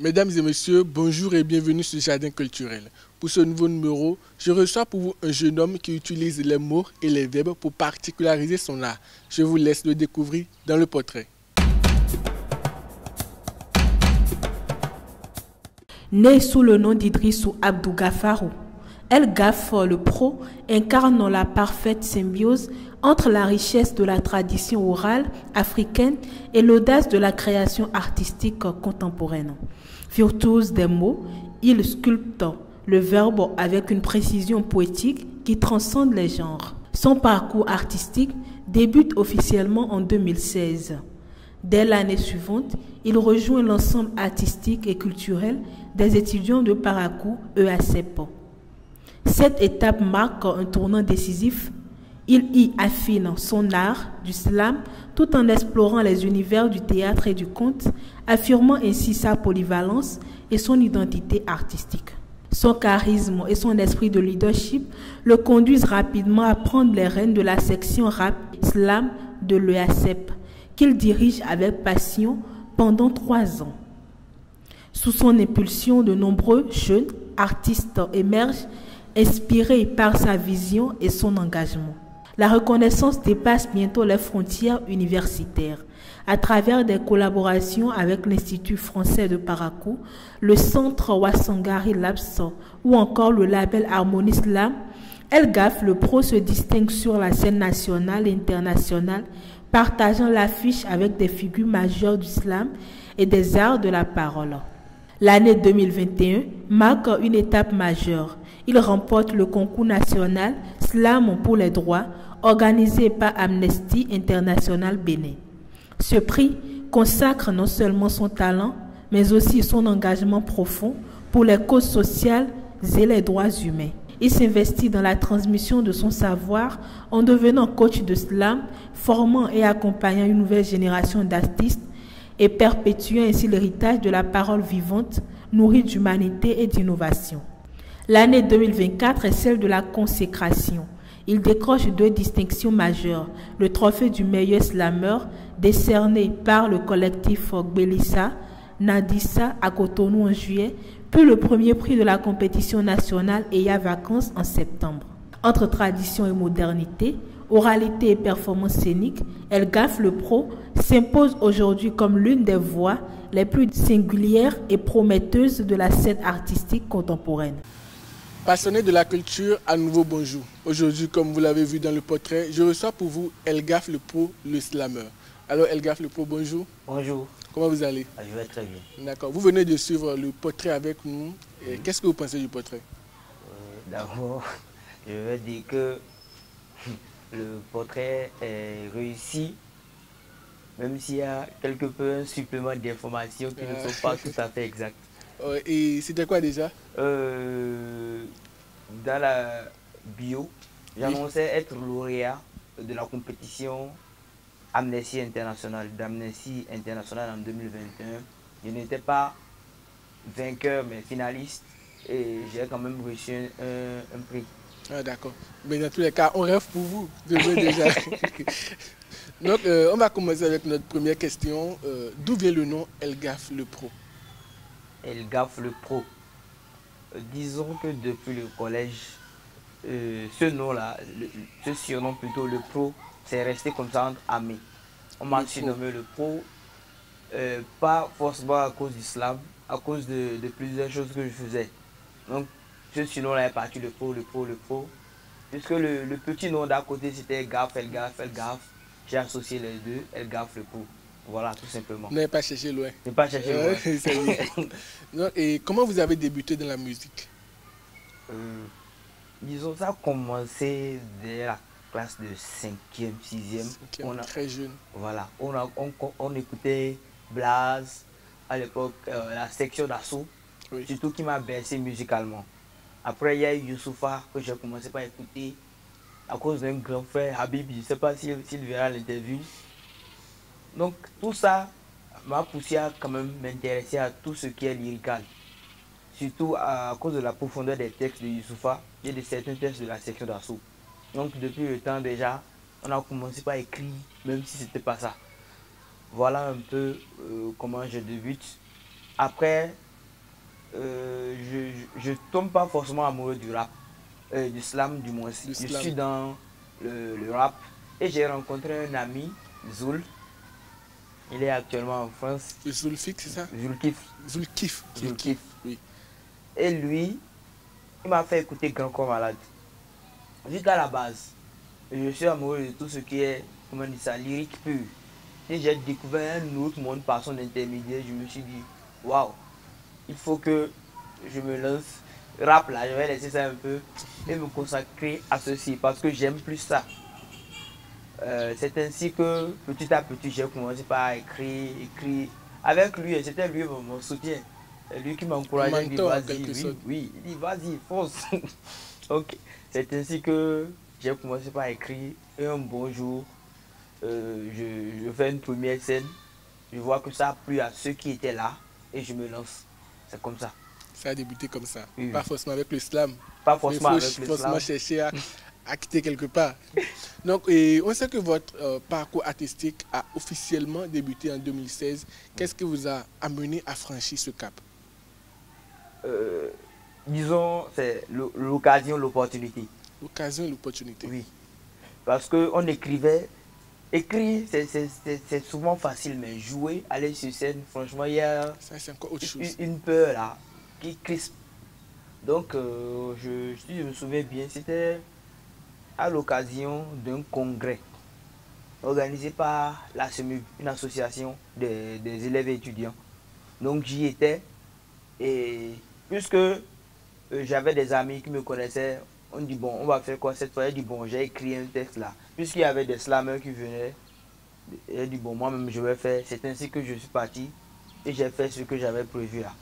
Mesdames et messieurs, bonjour et bienvenue sur Jardin Culturel. Pour ce nouveau numéro, je reçois pour vous un jeune homme qui utilise les mots et les verbes pour particulariser son art. Je vous laisse le découvrir dans le portrait. Né sous le nom d'Idrissou Abdou Gafarou, El Gaf le Pro incarne la parfaite symbiose entre la richesse de la tradition orale africaine et l'audace de la création artistique contemporaine. Virtuose des mots, il sculpte le verbe avec une précision poétique qui transcende les genres. Son parcours artistique débute officiellement en 2016. Dès l'année suivante, il rejoint l'ensemble artistique et culturel des étudiants de Parakou EACEP. Cette étape marque un tournant décisif. Il y affine son art du slam tout en explorant les univers du théâtre et du conte, affirmant ainsi sa polyvalence et son identité artistique. Son charisme et son esprit de leadership le conduisent rapidement à prendre les rênes de la section rap slam de l'EACEP, qu'il dirige avec passion pendant 3 ans. Sous son impulsion, de nombreux jeunes artistes émergent, inspirés par sa vision et son engagement. La reconnaissance dépasse bientôt les frontières universitaires. À travers des collaborations avec l'Institut français de Parakou, le Centre Wassangari Labs ou encore le label Harmonie Slam, El Gaf le Pro se distingue sur la scène nationale et internationale, partageant l'affiche avec des figures majeures du slam et des arts de la parole. L'année 2021 marque une étape majeure. Il remporte le concours national Slam pour les droits organisé par Amnesty International Bénin. Ce prix consacre non seulement son talent, mais aussi son engagement profond pour les causes sociales et les droits humains. Il s'investit dans la transmission de son savoir en devenant coach de slam, formant et accompagnant une nouvelle génération d'artistes et perpétuant ainsi l'héritage de la parole vivante, nourrie d'humanité et d'innovation. L'année 2024 est celle de la consécration. Il décroche 2 distinctions majeures. Le trophée du meilleur slammer, décerné par le collectif Gbelissa, Nadissa à Cotonou en juillet, puis le premier prix de la compétition nationale Eya Vacances en septembre. Entre tradition et modernité, oralité et performance scénique, El Gaf le Pro s'impose aujourd'hui comme l'une des voix les plus singulières et prometteuses de la scène artistique contemporaine. Passionné de la culture, à nouveau bonjour. Aujourd'hui, comme vous l'avez vu dans le portrait, je reçois pour vous El Gaf le Pro, le slammer. Alors El Gaf le Pro, bonjour. Bonjour. Comment vous allez? Je vais très bien. D'accord. Vous venez de suivre le portrait avec nous. Qu'est-ce que vous pensez du portrait? D'abord, je vais dire que le portrait est réussi, même s'il y a quelque peu un supplément d'informations qui ne sont pas tout à fait exactes. Et c'était quoi déjà? Dans la bio, j'annonçais être lauréat de la compétition Amnesty International, d'Amnesty International en 2021. Je n'étais pas vainqueur, mais finaliste, et j'ai quand même reçu un prix. Ah, d'accord. Mais dans tous les cas, on rêve pour vous. Déjà. Donc, on va commencer avec notre première question. D'où vient le nom El Gaf le Pro? El Gaf le Pro. Disons que depuis le collège, ce nom-là, ce surnom plutôt, le Pro, c'est resté comme ça entre amis. On m'a surnommé le Pro, pas forcément à cause du slam, à cause de plusieurs choses que je faisais. Donc, ce surnom-là est parti, le Pro, le Pro, le Pro. Puisque le petit nom d'à côté, c'était Gaf, El Gaf, El Gaf. J'ai associé les deux, El Gaf, le Pro. Voilà, tout simplement. Vous n'avez pas cherché loin. Je n'ai pas cherché loin. Donc, et comment vous avez débuté dans la musique? Disons, ça a commencé dès la classe de 5e, 6e. Très jeune. Voilà, on écoutait Blaze, à l'époque, la section d'assaut, surtout qui m'a bercé musicalement. Après, il y a eu Youssoufa que j'ai commencé par écouter à cause d'un grand frère, Habib, je ne sais pas s'il verra l'interview. Donc, tout ça m'a poussé à quand même m'intéresser à tout ce qui est lyrical. Surtout à cause de la profondeur des textes de Youssoufa et de certains textes de la section d'assaut. Donc, depuis le temps déjà, on a commencé par écrire, même si ce n'était pas ça. Voilà un peu comment je débute. Après, je tombe pas forcément amoureux du rap, du slam du moins. Je suis dans le rap et j'ai rencontré un ami, Zoul. Il est actuellement en France. Zulfik, c'est ça? Zulkif. Zulkif, oui. Et lui, il m'a fait écouter Grand Corps Malade. Jusqu'à la base, je suis amoureux de tout ce qui est, comment on dit ça, lyrique pur. Et j'ai découvert un autre monde par son intermédiaire. Je me suis dit, waouh, il faut que je me lance rap là, je vais laisser ça un peu et me consacrer à ceci parce que j'aime plus ça. C'est ainsi que petit à petit j'ai commencé par écrire avec lui et c'était lui mon soutien. C'est lui qui m'encourageait, il dit vas-y, oui, il dit vas-y, fonce. Ok, c'est ainsi que j'ai commencé par écrire et un bon jour, je fais une première scène, je vois que ça a plu à ceux qui étaient là et je me lance. C'est comme ça. Ça a débuté comme ça, oui. Pas forcément avec le slam. Pas forcément avec le forcément slam. Chercher à quitter quelque part. Donc, on sait que votre parcours artistique a officiellement débuté en 2016. Qu'est-ce qui vous a amené à franchir ce cap? Disons, c'est l'occasion, l'opportunité. L'occasion, l'opportunité. Oui. Parce qu'on écrivait. Écrire, c'est souvent facile, mais jouer, aller sur scène, franchement, il y a encore autre chose. Une peur là qui crispe. Donc, si je me souviens bien, c'était à l'occasion d'un congrès organisé par la SEMU, une association des élèves et étudiants. Donc, j'y étais et puisque j'avais des amis qui me connaissaient, on dit bon, on va faire quoi cette fois? J'ai dit bon, j'ai écrit un texte là. Puisqu'il y avait des slammers qui venaient, j'ai dit bon, moi-même je vais faire. C'est ainsi que je suis parti et j'ai fait ce que j'avais prévu là.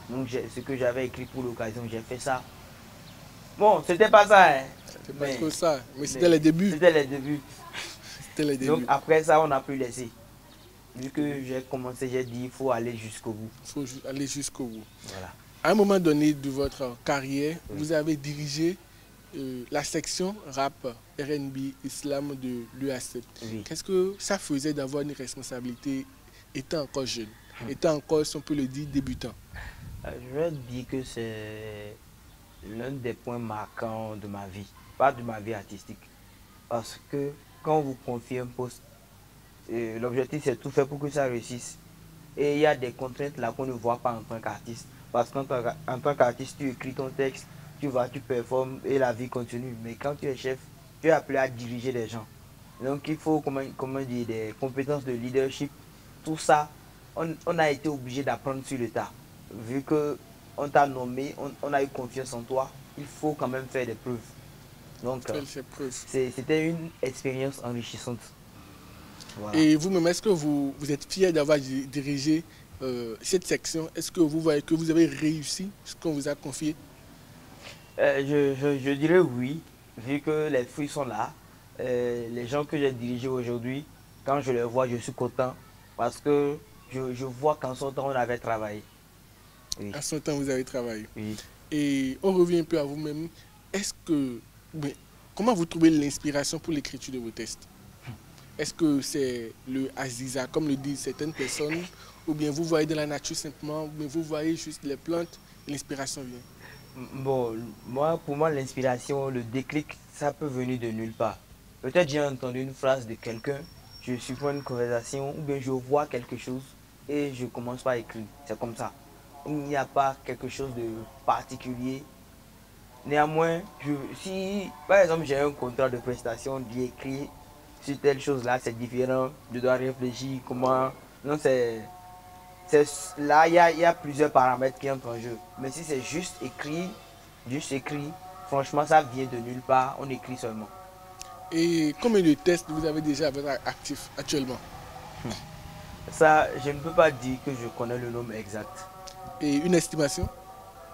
Donc ce que j'avais écrit pour l'occasion, j'ai fait ça. Bon, c'était pas ça, hein. C'était pas trop ça, mais c'était les débuts. C'était les débuts. C'était les débuts. Donc après ça, on n'a plus laissé. Vu que j'ai commencé, j'ai dit il faut aller jusqu'au bout. Il faut aller jusqu'au bout. Voilà. À un moment donné de votre carrière, vous avez dirigé la section rap R&B Islam de l'UA7. Oui. Qu'est-ce que ça faisait d'avoir une responsabilité étant encore jeune, étant encore, si on peut le dire, débutant? Je vais dire que c'est l'un des points marquants de ma vie, pas de ma vie artistique. Parce que quand on vous confie un poste, l'objectif c'est tout faire pour que ça réussisse. Et il y a des contraintes là qu'on ne voit pas en tant qu'artiste. Parce qu'en tant qu'artiste, tu écris ton texte, tu performes et la vie continue. Mais quand tu es chef, tu es appelé à diriger les gens. Donc il faut, comment dire, des compétences de leadership. Tout ça, on a été obligé d'apprendre sur le tas. Vu qu'on t'a nommé, on a eu confiance en toi, il faut quand même faire des preuves. Donc c'était une expérience enrichissante. Voilà. Et vous-même, est-ce que vous êtes fier d'avoir dirigé cette section? Est-ce que vous voyez que vous avez réussi ce qu'on vous a confié? Je dirais oui, vu que les fruits sont là. Les gens que j'ai dirigés aujourd'hui, quand je les vois, je suis content parce que je vois qu'en son temps, on avait travaillé. Oui. En son temps, vous avez travaillé. Oui. Et on revient un peu à vous-même. Comment vous trouvez l'inspiration pour l'écriture de vos textes? Est-ce que c'est le Aziza, comme le disent certaines personnes, ou bien vous voyez de la nature simplement, ou bien vous voyez juste les plantes et l'inspiration vient? Bon, pour moi, l'inspiration, le déclic, ça peut venir de nulle part. Peut-être j'ai entendu une phrase de quelqu'un, je supprime une conversation, ou bien je vois quelque chose et je commence par écrire. C'est comme ça. Il n'y a pas quelque chose de particulier. Néanmoins, si par exemple j'ai un contrat de prestation, d'écrire sur telle chose là, c'est différent. Je dois réfléchir comment. Non, là, il y a plusieurs paramètres qui entrent en jeu. Mais si c'est juste écrit, franchement, ça vient de nulle part. On écrit seulement. Et combien de tests vous avez déjà à votre actif actuellement? Ça, je ne peux pas dire que je connais le nombre exact. Et une estimation?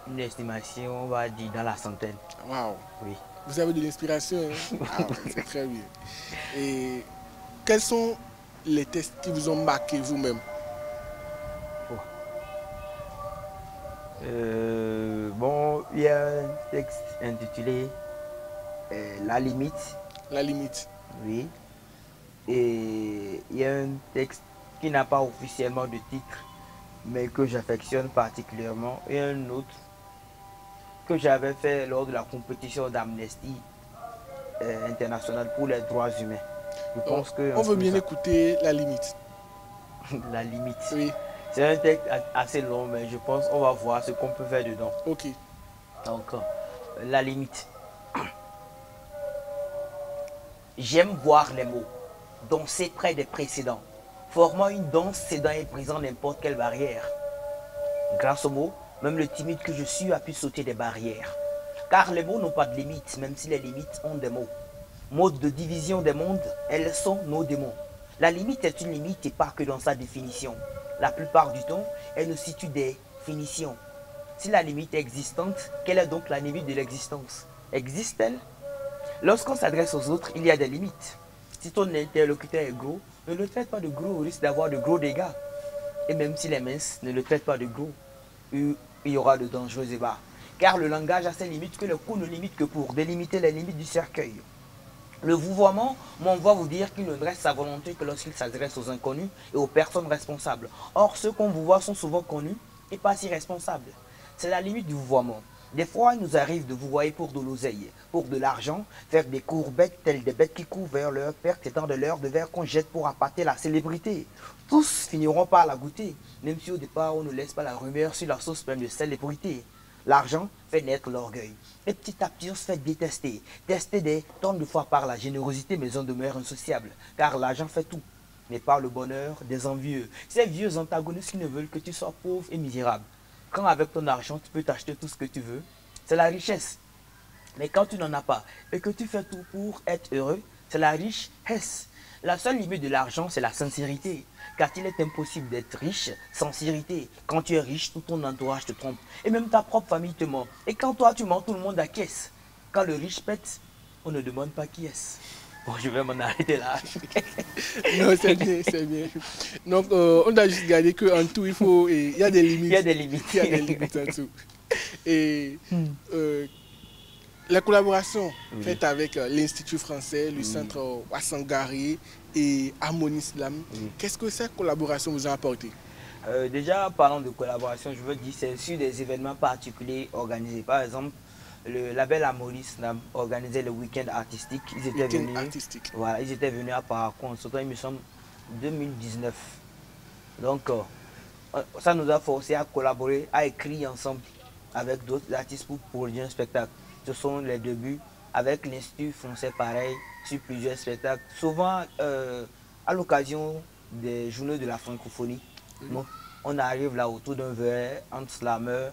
Une estimation, on va dire dans la centaine. Waouh! Oui. Vous avez de l'inspiration, hein? Ah, c'est très bien. Et quels sont les tests qui vous ont marqué vous-même? Bon, il y a un texte intitulé La limite. La limite. Oui. Et il y a un texte qui n'a pas officiellement de titre, mais que j'affectionne particulièrement, et un autre que j'avais fait lors de la compétition d'Amnesty internationale pour les droits humains. Je pense on veut bien écouter La Limite. La Limite. Oui. C'est un texte assez long, mais je pense qu'on va voir ce qu'on peut faire dedans. Ok. Donc, La Limite. J'aime voir les mots danser près des précédents, formant une danse cédant et brisant n'importe quelle barrière. Grâce aux mots, même le timide que je suis a pu sauter des barrières. Car les mots n'ont pas de limites, même si les limites ont des mots. Mode de division des mondes, elles sont nos démons. La limite est une limite et pas que dans sa définition. La plupart du temps, elle nous situe des finitions. Si la limite est existante, quelle est donc la limite de l'existence? Existe-t-elle? Lorsqu'on s'adresse aux autres, il y a des limites. Si ton interlocuteur est gros, ne le traite pas de gros au risque d'avoir de gros dégâts. Et même s'il est mince, ne le traite pas de gros. Il y aura de dangereux ébats. Car le langage a ses limites que le coup ne limite que pour délimiter les limites du cercueil. Le vouvoiement m'envoie vous dire qu'il ne dresse sa volonté que lorsqu'il s'adresse aux inconnus et aux personnes responsables. Or, ceux qu'on vous voit sont souvent connus et pas si responsables. C'est la limite du vouvoiement. Des fois, il nous arrive de vous voir pour de l'oseille, pour de l'argent, faire des courbettes telles des bêtes qui courent vers leur perte étant de l'heure de verre qu'on jette pour appâter la célébrité. Tous finiront par la goûter, même si au départ on ne laisse pas la rumeur sur la sauce même de célébrité. L'argent fait naître l'orgueil. Et petit à petit on se fait détester. Tester des tonnes de fois par la générosité, mais on demeure insociable. Car l'argent fait tout, mais par le bonheur des envieux. Ces vieux antagonistes qui ne veulent que tu sois pauvre et misérable. Quand avec ton argent, tu peux t'acheter tout ce que tu veux, c'est la richesse. Mais quand tu n'en as pas et que tu fais tout pour être heureux, c'est la richesse. La seule limite de l'argent, c'est la sincérité. Car il est impossible d'être riche sans sincérité. Quand tu es riche, tout ton entourage te trompe. Et même ta propre famille te ment. Et quand toi tu mens, tout le monde acquiesce. Quand le riche pète, on ne demande pas qui est-ce. Bon, je vais m'en arrêter là. Non, c'est bien, c'est bien. Donc, on doit juste garder qu'en tout, il y a des limites. Il y a des limites. Il y a des limites en tout. Et la collaboration faite avec l'Institut français, le centre Ouassangari et Harmonie Slam, qu'est-ce que cette collaboration vous a apporté? Déjà, parlant de collaboration, je veux dire, c'est sur des événements particuliers organisés. Par exemple, le label Harmonie Slam organisait le week-end artistique. Ils étaient venus à Parakou, il me semble, 2019. Donc, ça nous a forcé à collaborer, à écrire ensemble avec d'autres artistes pour produire un spectacle. Ce sont les débuts avec l'Institut français, pareil, sur plusieurs spectacles. Souvent, à l'occasion des journées de la francophonie, on arrive là autour d'un verre, entre slameurs,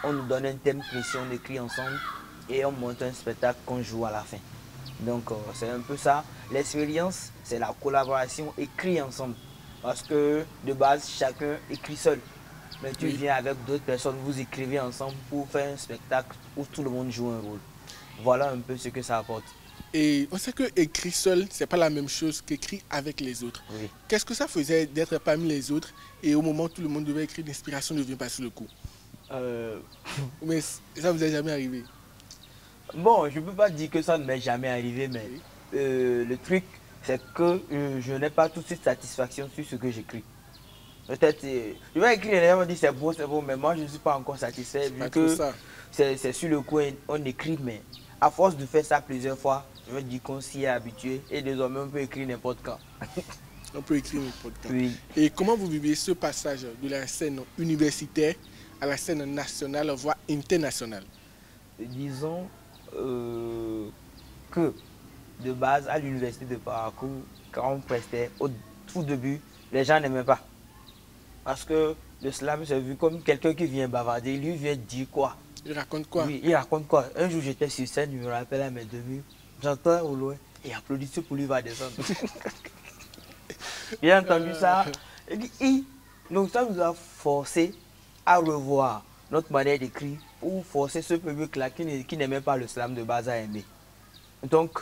on nous donne un thème précis, on écrit ensemble et on monte un spectacle qu'on joue à la fin. Donc, c'est un peu ça. L'expérience, c'est la collaboration, écrit ensemble. Parce que de base, chacun écrit seul. Mais tu viens avec d'autres personnes, vous écrivez ensemble pour faire un spectacle où tout le monde joue un rôle. Voilà un peu ce que ça apporte. Et on sait que écrire seul, c'est pas la même chose qu'écrire avec les autres. Oui. Qu'est-ce que ça faisait d'être parmi les autres et au moment où tout le monde devait écrire, l'inspiration ne vient pas sur le coup? Mais ça vous est jamais arrivé? Bon, je ne peux pas dire que ça ne m'est jamais arrivé, mais le truc, c'est que je n'ai pas tout de suite satisfaction sur ce que j'écris. Peut-être, je vais écrire, les gens me disent c'est beau, mais moi je ne suis pas encore satisfait, vu que c'est sur le coup, on écrit, mais à force de faire ça plusieurs fois, je veux dire qu'on s'y est habitué, et désormais on peut écrire n'importe quand. On peut écrire n'importe quand. Oui. Et comment vous vivez ce passage de la scène universitaire à la scène nationale, voire internationale? Disons que de base, à l'université de Parakou, quand on prestait, au tout début, les gens n'aimaient pas. Parce que le slam, c'est vu comme quelqu'un qui vient bavarder, lui vient dire quoi. Il raconte quoi? Oui, il raconte quoi. Un jour, j'étais sur scène, je me rappelle à mes débuts, j'entends au loin, et applaudissez pour lui va descendre. J'ai entendu ça, il dit, donc ça nous a forcé à revoir notre manière d'écrire pour forcer ce public-là qui n'aimait pas le slam de base à aimer. Donc,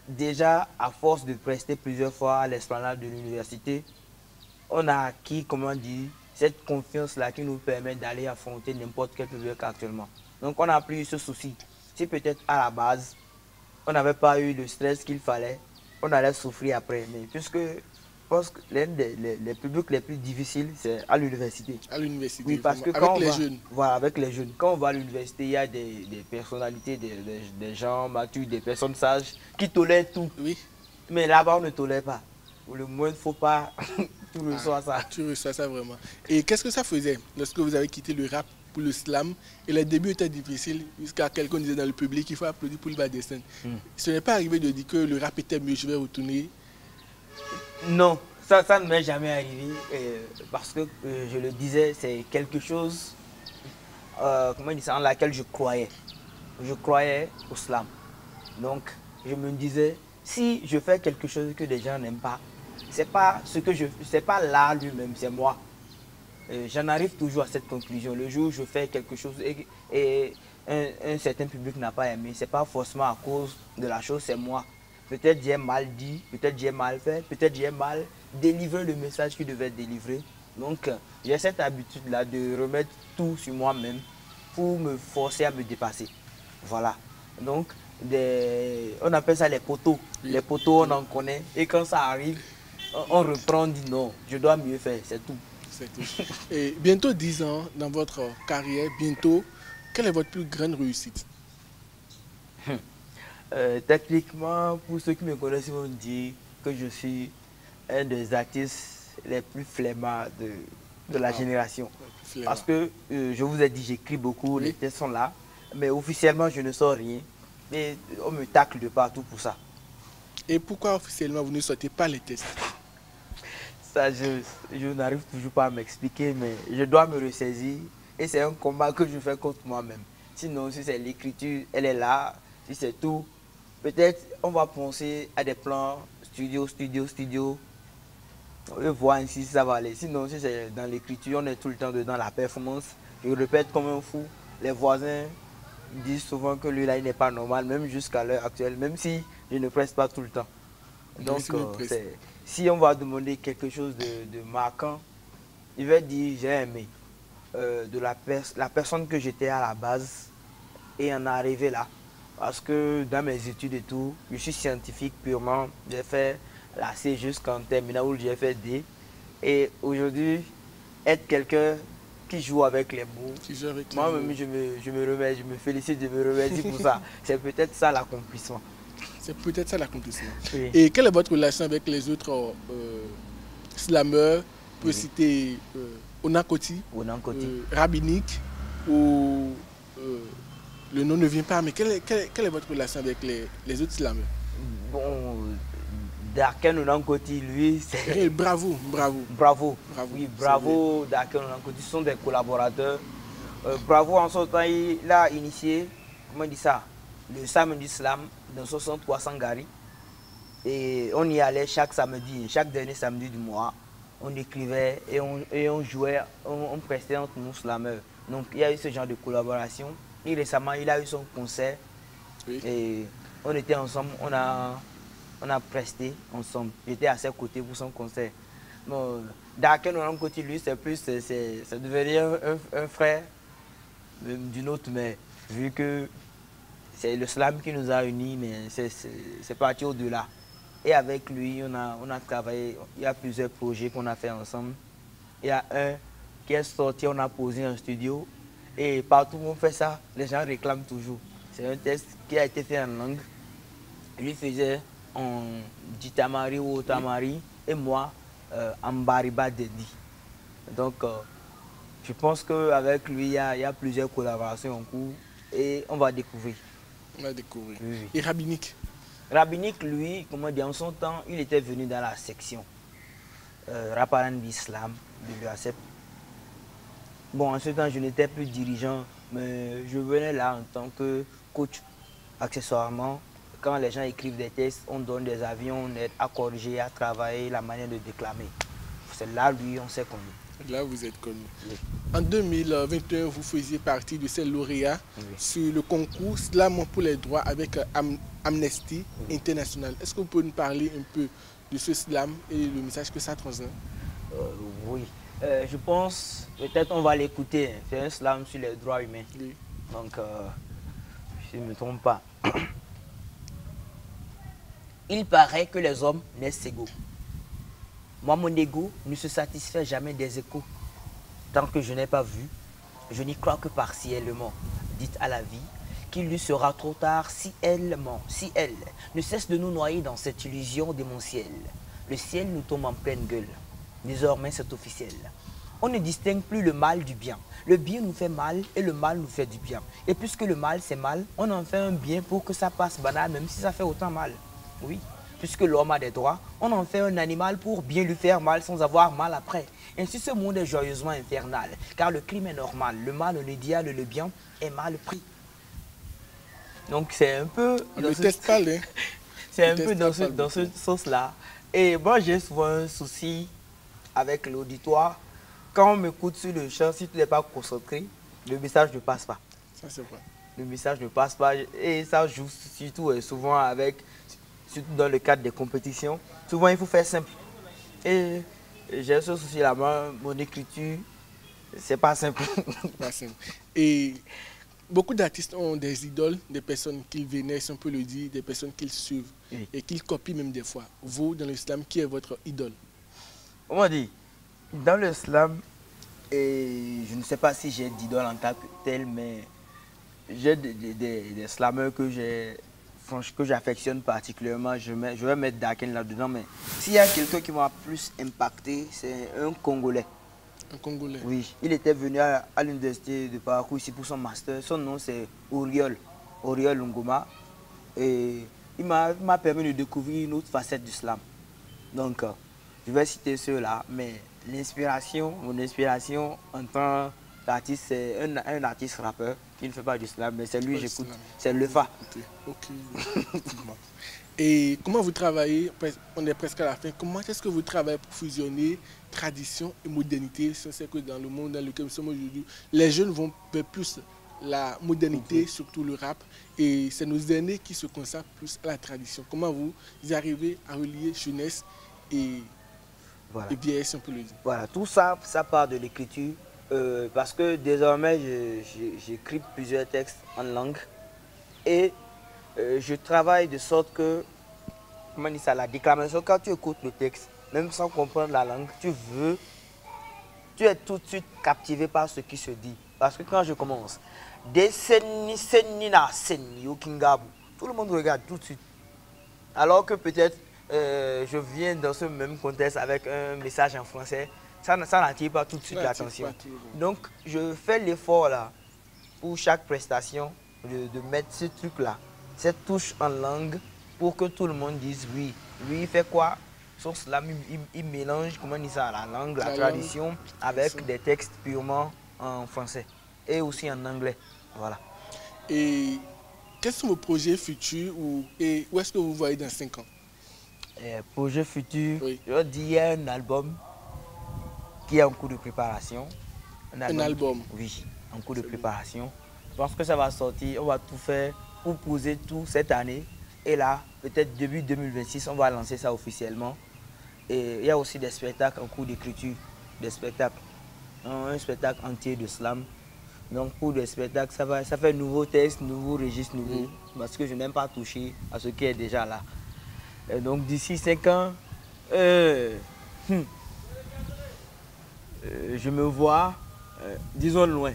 déjà, à force de prester plusieurs fois à l'esplanade de l'université, on a acquis, comment dire, cette confiance-là qui nous permet d'aller affronter n'importe quel public actuellement. Donc, on n'a plus eu ce souci. Si peut-être à la base, on n'avait pas eu le stress qu'il fallait, on allait souffrir après. Mais puisque pense que l'un les publics les plus difficiles, c'est à l'université. À l'université, oui, parce que avec les jeunes. Voilà, avec les jeunes. Quand on va à l'université, il y a des personnalités, des gens matures, des personnes sages qui tolèrent tout. Oui. Mais là-bas, on ne tolère pas. Le moins, il ne faut pas tout reçois ça. Tu reçois ça vraiment. Et qu'est-ce que ça faisait lorsque vous avez quitté le rap pour le slam? Et les débuts étaient difficiles, jusqu'à quelqu'un disait dans le public, il faut applaudir pour le bas des scènes. Ce n'est pas arrivé de dire que le rap était mieux, je vais retourner? Non, ça ne m'est jamais arrivé. Parce que, je le disais, c'est quelque chose comment dire ça, en laquelle je croyais. Je croyais au slam. Donc, je me disais, si je fais quelque chose que des gens n'aiment pas, c'est pas l'art lui-même, c'est moi. J'en arrive toujours à cette conclusion. Le jour où je fais quelque chose et un certain public n'a pas aimé, c'est pas forcément à cause de la chose, c'est moi. Peut-être j'ai mal dit, peut-être j'ai mal fait, peut-être j'ai mal délivré le message qu'il devait délivrer. Donc, j'ai cette habitude-là de remettre tout sur moi-même pour me forcer à me dépasser. Voilà. Donc, on appelle ça les poteaux. Oui. Les poteaux, on en connaît. Et quand ça arrive, on reprend, on dit non, je dois mieux faire, c'est tout. C'est tout. Et bientôt 10 ans dans votre carrière, bientôt, quelle est votre plus grande réussite? Techniquement, pour ceux qui me connaissent, ils vont dire que je suis un des artistes les plus flemmards de la génération. Parce que, je vous ai dit, j'écris beaucoup, oui. Les textes sont là, mais officiellement, je ne sors rien. Et on me tacle de partout pour ça. Et pourquoi officiellement vous ne sortez pas les tests? Ça, je n'arrive toujours pas à m'expliquer, mais je dois me ressaisir. Et c'est un combat que je fais contre moi-même. Sinon, si c'est l'écriture, elle est là. Si c'est tout, peut-être on va penser à des plans studio. On va voir ainsi si ça va aller. Sinon, si c'est dans l'écriture, on est tout le temps dedans la performance. Je répète comme un fou. Les voisins disent souvent que lui là, il n'est pas normal, même jusqu'à l'heure actuelle, même si je ne presse pas tout le temps. Donc, si on va demander quelque chose de marquant, il va dire j'ai aimé la personne que j'étais à la base et en arrivé là. Parce que dans mes études et tout, je suis scientifique purement. J'ai fait la C jusqu'en terminale où j'ai fait D. Et aujourd'hui, être quelqu'un qui joue avec les mots, moi-même je me félicite, je me remercie pour ça. C'est peut-être ça l'accomplissement. C'est peut-être ça l'accomplissement. Oui. Et quelle est votre relation avec les autres slameurs? On peut citer Onakoti, Rabbinique, ou le nom ne vient pas, mais quelle est votre relation avec les autres slameurs? Bon, Darken Onakoti, lui, c'est... Bravo. Oui, Bravo, Darken Onakoti, ce sont des collaborateurs. Bravo, en son temps, il a initié, comment on dit ça, le samedi slam dans 63 Sangari. Et on y allait chaque samedi, chaque dernier samedi du mois. On écrivait et on jouait, on prestait entre nous slameurs. Donc il y a eu ce genre de collaboration. Et récemment, il a eu son concert. Oui. Et on était ensemble, on a presté ensemble. J'étais à ses côtés pour son concert. Bon, Darken Onakoti, lui, c'est devenu un frère d'une autre mère. Vu que c'est le slam qui nous a unis, mais c'est parti au-delà. Et avec lui, on a travaillé, il y a plusieurs projets qu'on a fait ensemble. Il y a un qui est sorti, on a posé un studio. Et partout où on fait ça, les gens réclament toujours. C'est un test qui a été fait en langue. Lui faisait en Jitamari ou Otamari et moi en Bariba Dedi. Donc, je pense qu'avec lui, il y a plusieurs collaborations en cours et on va découvrir. On va découvrir. Oui. Et Rabbinique? Rabbinique, lui, comment dire, en son temps, il était venu dans la section Rap R&B Islam de l'UACEP. Bon, en ce temps, je n'étais plus dirigeant, mais je venais là en tant que coach. Accessoirement, quand les gens écrivent des textes, on donne des avis, on aide à corriger, à travailler la manière de déclamer. C'est là, lui, on s'est connus. Là, vous êtes connus. Oui. En 2021, vous faisiez partie de ces lauréats sur le concours Slam pour les droits avec Amnesty International. Est-ce que vous pouvez nous parler un peu de ce slam et le message que ça transmet? Oui. Je pense, peut-être on va l'écouter. C'est un slam sur les droits humains. Oui. Donc, je ne me trompe pas. Il paraît que les hommes naissent égaux. Moi, mon ego ne se satisfait jamais des échos. Tant que je n'ai pas vu, je n'y crois que partiellement. Dites à la vie qu'il lui sera trop tard si elle ment, si elle ne cesse de nous noyer dans cette illusion démentielle. Le ciel nous tombe en pleine gueule. Désormais, c'est officiel. On ne distingue plus le mal du bien. Le bien nous fait mal et le mal nous fait du bien. Et puisque le mal, c'est mal, on en fait un bien pour que ça passe banal, même si ça fait autant mal. Oui, puisque l'homme a des droits, on en fait un animal pour bien lui faire mal sans avoir mal après. Ainsi, ce monde est joyeusement infernal, car le crime est normal. Le mal, on est idéal, le bien est mal pris. Donc, c'est un peu... C'est un peu dans ce sens-là. Et moi, j'ai souvent un souci avec l'auditoire. Quand on m'écoute sur le chant, si tu n'es pas concentré, le message ne passe pas. Ça, c'est vrai. Le message ne passe pas. Et ça joue surtout et souvent surtout dans le cadre des compétitions. Souvent, il faut faire simple. Et j'ai ce souci-là. Mon écriture, c'est pas simple. Pas simple. Et beaucoup d'artistes ont des idoles, des personnes qu'ils vénèrent, si on peut le dire, des personnes qu'ils suivent et qu'ils copient même des fois. Vous, dans l'islam, qui est votre idole? On m'a dit, dans l'islam, et je ne sais pas si j'ai d'idole en tant que tel, mais j'ai des slameurs que j'affectionne particulièrement. Je vais mettre Daken là-dedans, mais s'il y a quelqu'un qui m'a plus impacté, c'est un Congolais. Un Congolais? Oui, il était venu à l'université de Parakou ici pour son master. Son nom c'est Oriol Ngoma. Et il m'a permis de découvrir une autre facette du slam. Donc, je vais citer ceux-là, mais mon inspiration en tant qu'artiste, c'est un artiste rappeur qui ne fait pas du slam, mais c'est lui que j'écoute, c'est Lefa. Ok. Et comment vous travaillez, on est presque à la fin, comment est-ce que vous travaillez pour fusionner tradition et modernité? Je sais que dans le monde dans lequel nous sommes aujourd'hui, les jeunes vont vers plus la modernité, surtout le rap, et c'est nos aînés qui se consacrent plus à la tradition. Comment vous arrivez à relier jeunesse et vieillesse, on peut le dire? Voilà, tout ça, ça part de l'écriture, parce que désormais, j'écris plusieurs textes en langue, et je travaille de sorte que, comment dire ça, la déclamation, quand tu écoutes le texte, même sans comprendre la langue, tu es tout de suite captivé par ce qui se dit. Parce que quand je commence, tout le monde regarde tout de suite. Alors que peut-être je viens dans ce même contexte avec un message en français, ça n'attire pas tout de suite l'attention. Donc je fais l'effort là, pour chaque prestation, de mettre ce truc-là, cette touche en langue, pour que tout le monde dise oui. Lui, il fait quoi? Son slam, il mélange, comment on dit ça, la langue, la tradition, avec des textes purement en français et aussi en anglais. Voilà. Et quels sont vos projets futurs et où est-ce que vous voyez dans 5 ans? Projet futur, je dis il y a un album qui est en cours de préparation. Un album? Oui, en cours de préparation. Je pense que ça va sortir, on va tout faire pour poser tout cette année. Et là, peut-être début 2026, on va lancer ça officiellement. Et il y a aussi des spectacles en cours d'écriture, des spectacles. Un spectacle entier de slam. Donc pour des spectacles, ça fait nouveau texte, nouveau registre, nouveau. Parce que je n'aime pas toucher à ce qui est déjà là. Et donc d'ici 5 ans, je me vois, disons loin.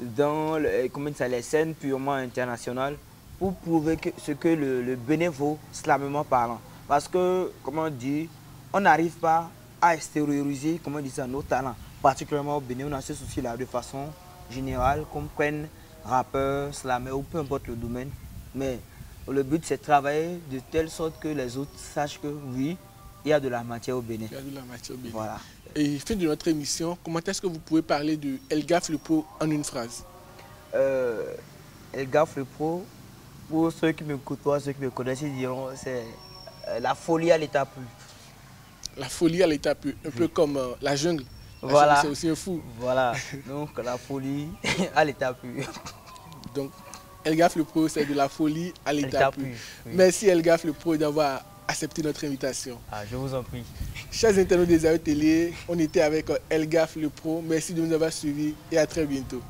Dans les scènes purement internationales pour prouver ce que le Bénin vaut slamement parlant. Parce que, comment on dit, on n'arrive pas à extérioriser, comment on dit ça, nos talents. Particulièrement au Bénin, on a ce souci-là de façon générale, qu'on prenne rappeur, slammer ou peu importe le domaine. Mais le but, c'est de travailler de telle sorte que les autres sachent que oui, il y a de la matière au Bénin. Il y a de la matière au Bénin. Voilà. Et fin de notre émission, comment est-ce que vous pouvez parler de Elgaf le Pro en une phrase? Elgaf le Pro, pour ceux qui me côtoient, ceux qui me connaissent, ils diront c'est la folie à l'état pur. La folie à l'état pur, un peu comme la jungle. Voilà. C'est aussi un fou. Voilà, donc la folie à l'état pur. Donc, Elgaf le Pro, c'est de la folie à l'état pur. Oui. Merci Elgaf le Pro d'avoir accepté notre invitation. Ah, je vous en prie. Chers internautes des AE Télé, on était avec Elgaf le Pro. Merci de nous avoir suivis et à très bientôt.